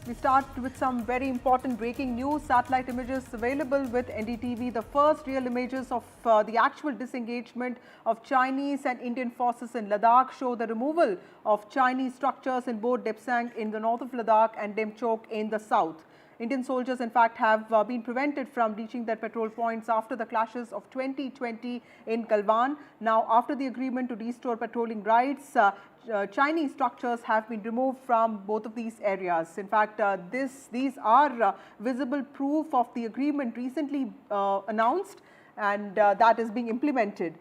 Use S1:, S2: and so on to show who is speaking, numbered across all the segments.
S1: We start with some very important breaking news. Satellite images available with NDTV. The first real images of the actual disengagement of Chinese and Indian forces in Ladakh show the removal of Chinese structures in both Depsang in the north of Ladakh and Demchok in the south. Indian soldiers, in fact, have been prevented from reaching their patrol points after the clashes of 2020 in Galwan. Now, after the agreement to restore patrolling rights, Chinese structures have been removed from both of these areas. In fact, these are visible proof of the agreement recently announced, and that is being implemented.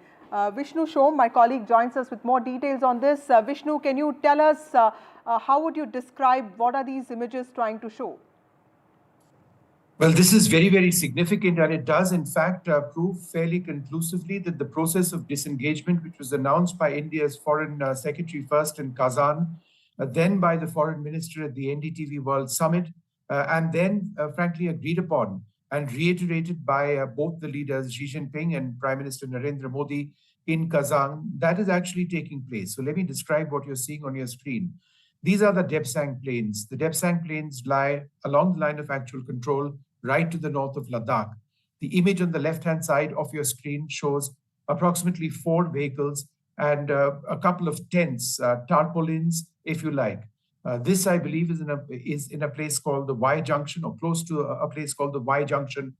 S1: Vishnu Shom, my colleague, joins us with more details on this. Vishnu, can you tell us how would you describe what are these images trying to show?
S2: Well, this is very, very significant, and it does, in fact, prove fairly conclusively that the process of disengagement, which was announced by India's Foreign Secretary first in Kazan, then by the Foreign Minister at the NDTV World Summit, and then, frankly, agreed upon and reiterated by both the leaders, Xi Jinping and Prime Minister Narendra Modi in Kazan, that is actually taking place. So let me describe what you're seeing on your screen. These are the Depsang Plains. The Depsang Plains lie along the line of actual control right to the north of Ladakh. The image on the left-hand side of your screen shows approximately 4 vehicles and a couple of tents, tarpaulins, if you like. This, I believe, is in a place called the Y Junction, or close to a place called the Y Junction,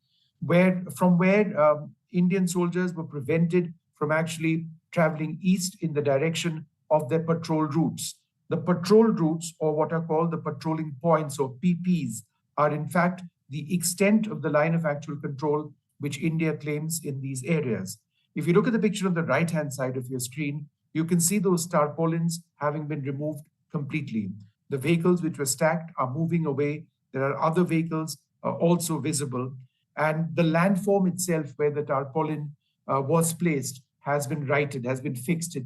S2: from where Indian soldiers were prevented from actually traveling east in the direction of their patrol routes. The patrol routes, or what are called the patrolling points, or PPs, are in fact the extent of the line of actual control which India claims in these areas. If you look at the picture on the right-hand side of your screen, you can see those tarpaulins having been removed completely. The vehicles which were stacked are moving away. There are other vehicles also visible. And the landform itself where the tarpaulin was placed has been righted, has been fixed.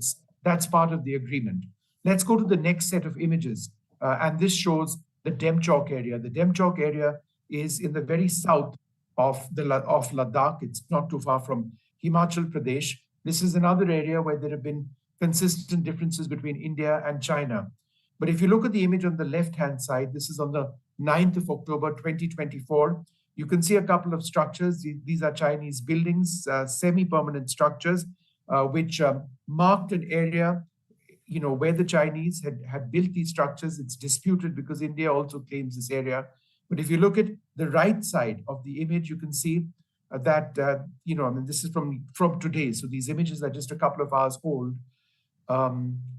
S2: That's part of the agreement. Let's go to the next set of images. And this shows the Demchok area. The Demchok area is in the very south of Ladakh. It's not too far from Himachal Pradesh. This is another area where there have been consistent differences between India and China. But if you look at the image on the left-hand side, this is on the 9th of October, 2024. You can see a couple of structures. These are Chinese buildings, semi-permanent structures, which marked an area where the Chinese had built these structures. It's disputed because India also claims this area. But if you look at the right side of the image, you can see that, this is from today. So these images are just a couple of hours old.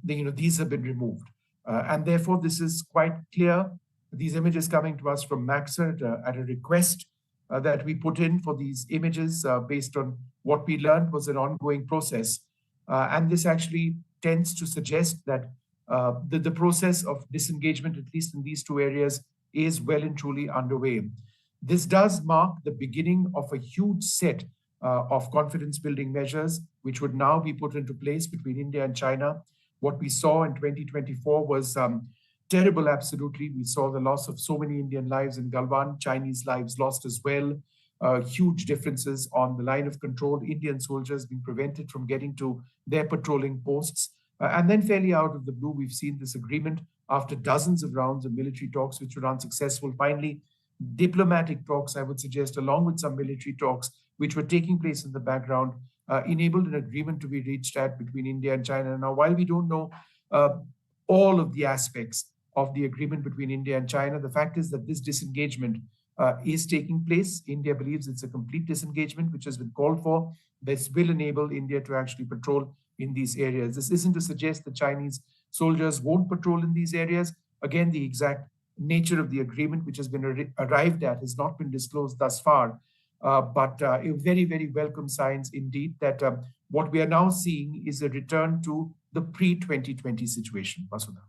S2: These have been removed. And therefore, this is quite clear. These images coming to us from Maxer at a request that we put in for these images based on what we learned was an ongoing process. And this actually tends to suggest that the process of disengagement, at least in these 2 areas, is well and truly underway. This does mark the beginning of a huge set of confidence-building measures, which would now be put into place between India and China. What we saw in 2024 was terrible, absolutely. We saw the loss of so many Indian lives in Galwan, Chinese lives lost as well, huge differences on the line of control, Indian soldiers being prevented from getting to their patrolling posts. And then fairly out of the blue, we've seen this agreement after dozens of rounds of military talks, which were unsuccessful. Finally, diplomatic talks, I would suggest, along with some military talks, which were taking place in the background, enabled an agreement to be reached at between India and China. Now, while we don't know all of the aspects of the agreement between India and China, the fact is that this disengagement is taking place. India believes it's a complete disengagement, which has been called for. This will enable India to actually patrol in these areas. This isn't to suggest the Chinese soldiers won't patrol in these areas. Again, the exact nature of the agreement, which has been arrived at, has not been disclosed thus far. But a very, very welcome signs indeed that what we are now seeing is a return to the pre-2020 situation, Vasudha.